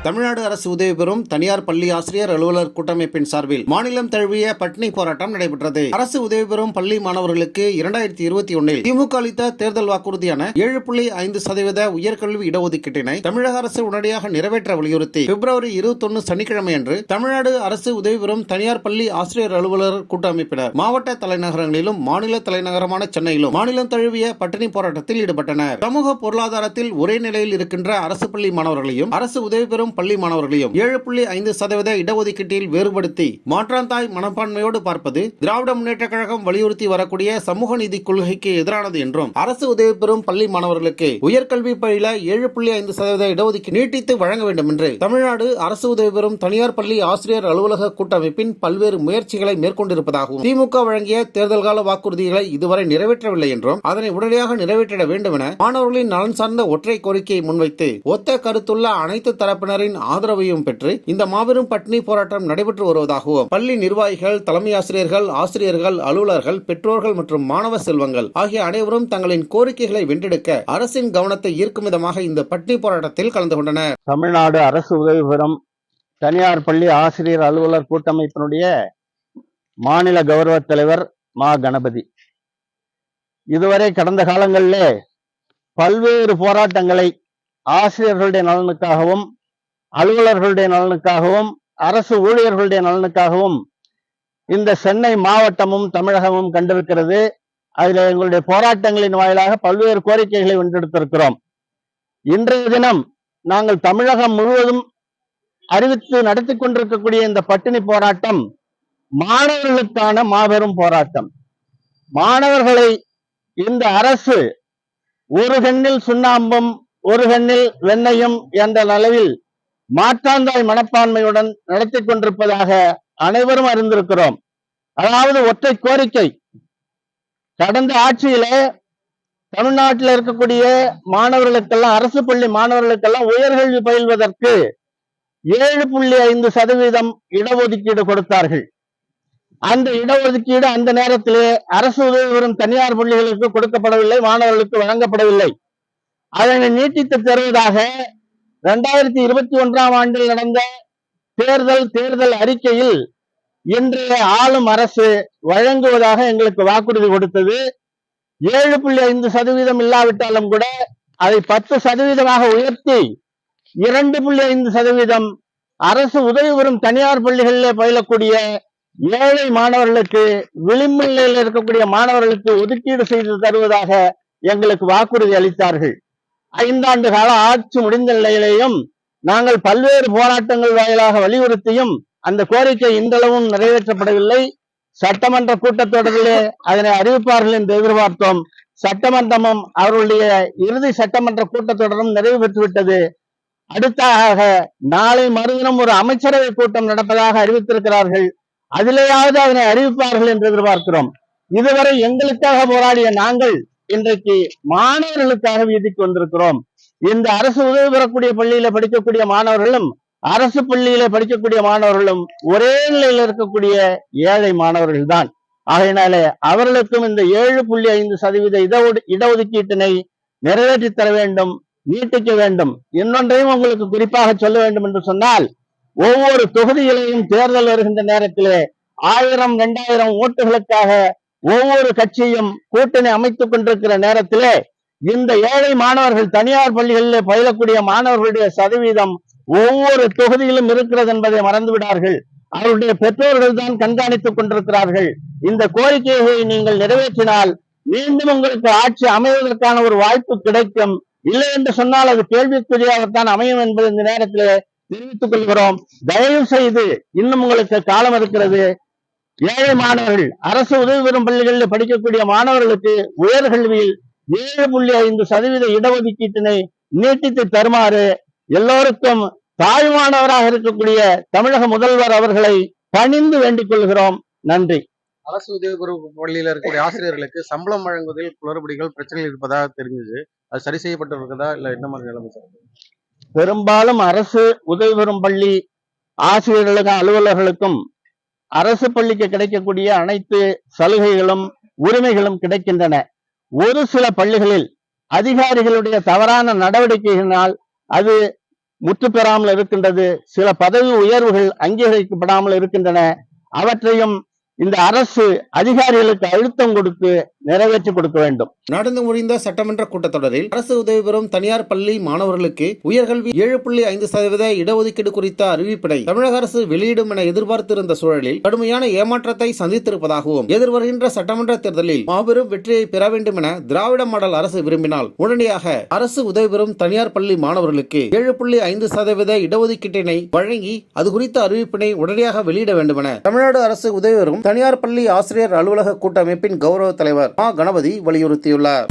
தமிழ்நாடு அரசு உதவி பெறும் தனியார் பள்ளி ஆசிரியர் அலுவலர் கூட்டமைப்பின் சார்பில் மாநிலம் தழுவிய பட்டினி போராட்டம் நடைபெற்றது. அரசு உதவி பெறும் பள்ளி மாணவர்களுக்கு 2021 திமுக அளித்த தேர்தல் வாக்குறுதியான 7.5% உயர்கல்வி இடஒதுக்கீட்டினை தமிழக அரசு உடனடியாக நிறைவேற்ற வலியுறுத்தி பிப்ரவரி 21 சனிக்கிழமை அன்று தமிழ்நாடு அரசு உதவி பெறும் தனியார் பள்ளி ஆசிரியர் அலுவலர் கூட்டமைப்பினர் மாவட்ட தலைநகரங்களிலும் மாநில தலைநகரமான சென்னையிலும் மாநிலம் தழுவிய பட்டினி போராட்டத்தில் ஈடுபட்டனர். சமூக பொருளாதாரத்தில் ஒரே நிலையில் இருக்கின்ற அரசு பள்ளி மாணவர்களையும் அரசு உதவி பெறும் பள்ளி மாணவர்களையும் 7.5% இடஒதுக்கீட்டில் வேறுபடுத்தி மாற்றாந்தாய் மனப்பான்மையோடு பார்ப்பது திராவிட முன்னேற்ற கழகம் வலியுறுத்தி வரக்கூடிய சமூக நீதி கொள்கைக்கு எதிரானது என்றும் அரசு உதவி பெறும் பள்ளி மாணவர்களுக்கு உயர்கல்வி பயில 7.5% இடஒதுக்கீடு நீட்டித்து வழங்க வேண்டும் என்று தமிழ்நாடு அரசு உதவி பெறும் தனியார் பள்ளி ஆசிரியர் அலுவலக கூட்டமைப்பின் பல்வேறு முயற்சிகளை மேற்கொண்டிருப்பதாகவும் திமுக வழங்கிய தேர்தல் கால வாக்குறுதிகளை இதுவரை நிறைவேற்றவில்லை என்றும் அதனை உடனடியாக நிறைவேற்றிட வேண்டும் என மாணவர்களின் நலன் சார்ந்த ஒற்றை கோரிக்கையை முன்வைத்து ஒத்த கருத்துள்ள அனைத்து தரப்பினரின் ஆதரவையும் பெற்று இந்த மாபெரும் பட்டினி போராட்டம் நடைபெற்று வருவதாகவும் பள்ளி நிர்வாகிகள், தலைமை ஆசிரியர்கள், ஆசிரியர்கள், அலுவலர்கள், பெற்றோர்கள் மற்றும் மாணவ செல்வங்கள் ஆகிய அனைவரும் தங்களின் கோரிக்கைகளை வென்றெடுக்க அரசின் கவனத்தை ஈர்க்கும் விதமாக இந்த பட்டினி போராட்டத்தில் கலந்து கொண்டனர். தமிழ்நாடு அரசு உதவி பெறும் தனியார் பள்ளி ஆசிரியர் அலுவலர் கூட்டமைப்பினுடைய மாநில கௌரவ தலைவர் மா கணபதி இதுவரை கடந்த காலங்களிலே பல்வேறு போராட்டங்களை ஆசிரியர்களுடைய நலனுக்காகவும் அலுவலர்களுடைய நலனுக்காகவும் அரசு ஊழியர்களுடைய நலனுக்காகவும் இந்த சென்னை மாவட்டமும் தமிழகமும் கண்டிருக்கிறது. அதில் எங்களுடைய போராட்டங்களின் வாயிலாக பல்வேறு கோரிக்கைகளை வென்றெடுத்திருக்கிறோம். இன்றைய தினம் நாங்கள் தமிழகம் முழுவதும் அறிவித்து நடத்தி கொண்டிருக்கக்கூடிய இந்த பட்டினி போராட்டம் மாணவர்களுக்கான மாபெரும் போராட்டம். மாணவர்களை இந்த அரசு ஒரு கண்ணில் சுண்ணாம்பும் ஒரு கண்ணில் வெண்ணையும் என்ற அளவில் மாற்றாந்தாய் மனப்பான்மையுடன் நடத்தி கொண்டிருப்பதாக அனைவரும் அறிந்திருக்கிறோம். அதாவது ஒற்றை கோரிக்கை, கடந்த ஆட்சியிலே தமிழ்நாட்டில் இருக்கக்கூடிய மாணவர்களுக்கெல்லாம், அரசு பள்ளி மாணவர்களுக்கெல்லாம் உயர்கல்வி பயில்வதற்கு 7.5% இடஒதுக்கீடு கொடுத்தார்கள். அந்த இடஒதுக்கீடு அந்த நேரத்திலே அரசு உதவி பெறும் தனியார் பள்ளிகளுக்கு கொடுக்கப்படவில்லை, மாணவர்களுக்கு வழங்கப்படவில்லை. அதனை நீட்டித்து தருவதாக 2021 ஆண்டில் நடந்த தேர்தல் அறிக்கையில் இன்றைய ஆளும் அரசு வழங்குவதாக எங்களுக்கு வாக்குறுதி கொடுத்தது. 7.5% இல்லாவிட்டாலும் கூட அதை 10% உயர்த்தி 2.5% அரசு உதவி பெறும் தனியார் பள்ளிகளிலே பயிலக்கூடிய ஏழை மாணவர்களுக்கு, விளிம்பு நிலையில் இருக்கக்கூடிய மாணவர்களுக்கு ஒதுக்கீடு செய்து தருவதாக எங்களுக்கு வாக்குறுதி அளித்தார்கள். 5 ஆண்டு கால ஆட்சி முடிந்த நிலையிலேயும் நாங்கள் பல்வேறு போராட்டங்கள் வாயிலாக வலியுறுத்தியும் அந்த கோரிக்கை இன்றளவும் நிறைவேற்றப்படவில்லை. சட்டமன்ற கூட்டத்தொடரிலே அதனை அறிவிப்பார்கள் என்று எதிர்பார்த்தோம். சட்டமன்றமும் அவர்களுடைய இறுதி சட்டமன்ற கூட்டத்தொடரும் நிறைவு பெற்றுவிட்டது. அடுத்ததாக நாளை மறுதினம் ஒரு அமைச்சரவை கூட்டம் நடப்பதாக அறிவித்திருக்கிறார்கள். அதிலேயாவது அதனை அறிவிப்பார்கள் என்று எதிர்பார்க்கிறோம். இதுவரை எங்களுக்காக போராடிய நாங்கள் இன்றைக்கு மாணவர்களுக்காக வீதிக்கு வந்திருக்கிறோம். இந்த அரசு உதவி பெறக்கூடிய பள்ளியில படிக்கக்கூடிய மாணவர்களும் அரசு பள்ளியில படிக்கக்கூடிய மாணவர்களும் ஒரே நிலையில் இருக்கக்கூடிய ஏழை மாணவர்கள் தான். ஆகையினாலே அவர்களுக்கும் இந்த 7.5% இடஒதுக்கீட்டினை நிறைவேற்றி தர வேண்டும், நீட்டிக்க வேண்டும். இன்னொன்றையும் உங்களுக்கு குறிப்பாக சொல்ல வேண்டும் என்று சொன்னால், ஒவ்வொரு தொகுதியிலையும் தேர்தல் வருகின்ற நேரத்திலே 1000, 2000 ஓட்டுகளுக்காக ஒவ்வொரு கட்சியும் கூட்டணி அமைத்துக் கொண்டிருக்கிற நேரத்திலே இந்த ஏழை மாணவர்கள், தனியார் பள்ளிகளிலே பயிலக்கூடிய மாணவர்களுடைய சதவீதம் ஒவ்வொரு தொகுதியிலும் இருக்கிறது என்பதை மறந்துவிடார்கள். அவருடைய பெற்றோர்கள் தான் கண்காணித்துக் கொண்டிருக்கிறார்கள். இந்த கோரிக்கையை நீங்கள் நிறைவேற்றினால் மீண்டும் உங்களுக்கு ஆட்சி அமைவதற்கான ஒரு வாய்ப்பு கிடைக்கும். இல்லை என்று சொன்னால் அது கேள்விக்குறியாகத்தான் அமையும் என்பது இந்த நேரத்தில் தெரிவித்துக் கொள்கிறோம். தயவு செய்து இன்னும் உங்களுக்கு காலம் இருக்கிறது. ஏழை மாணவர்கள், அரசு உதவி பெறும் பள்ளிகளில் படிக்கக்கூடிய மாணவர்களுக்கு உயர்கல்வியில் 7.5% இடஒதுக்கீட்டினை நீட்டித்து தருமாறு எல்லோருக்கும் தாழ்வானவராக இருக்கக்கூடிய தமிழக முதல்வர் அவர்களை பணிந்து வேண்டிக் கொள்கிறோம். நன்றி. அரசு உதவி பெறும் பள்ளியில் இருக்கக்கூடிய ஆசிரியர்களுக்கு சம்பளம் வழங்குவதில் குளறுபடிகள், பிரச்சனைகள் இருப்பதாக தெரிஞ்சது. அது சரி செய்யப்பட்டு இருக்கிறதா, இல்ல என்ன மாதிரி நிலைமை சார்? பெரும்பாலும் அரசு உதவி பெறும் பள்ளி ஆசிரியர்களுக்கும் அலுவலர்களுக்கும் அரசு பள்ளிக்கு கிடைக்கக்கூடிய அனைத்து சலுகைகளும் உரிமைகளும் கிடைக்கின்றன. ஒரு சில பள்ளிகளில் அதிகாரிகளுடைய தவறான நடவடிக்கைகளினால் அது முற்று பெறாமல் இருக்கின்றது. சில பதவி உயர்வுகள் அங்கீகரிக்கப்படாமல் இருக்கின்றன. அவற்றையும் இந்த அரசு அதிகாரிகளுக்கு அழுத்தம் கொடுத்து நிறைவேற்றி கொடுக்க வேண்டும். நடந்து முடிந்த சட்டமன்ற கூட்டத்தொடரில் அரசு உதவி பெறும் தனியார் பள்ளி மாணவர்களுக்கு உயர்கல்வி 7.5% இடஒதுக்கீடு குறித்த அறிவிப்பினை தமிழக அரசு வெளியிடும் என எதிர்பார்த்திருந்த சூழலில் கடுமையான ஏமாற்றத்தை சந்தித்திருப்பதாகவும் எதிர்வருகின்ற சட்டமன்ற தேர்தலில் மாபெரும் வெற்றியை பெற வேண்டும் என திராவிட மாடல் அரசு விரும்பினால் உடனடியாக அரசு உதவி பெறும் தனியார் பள்ளி மாணவர்களுக்கு 7.5% இடஒதுக்கீட்டினை வழங்கி அது குறித்த அறிவிப்பினை உடனடியாக வெளியிட வேண்டும் என தமிழ்நாடு அரசு உதவி பெறும் தனியார் பள்ளி ஆசிரியர் அலுவலக கூட்டமைப்பின் கௌரவ தலைவர் மா. கணபதி வலியுறுத்தியுள்ளார்.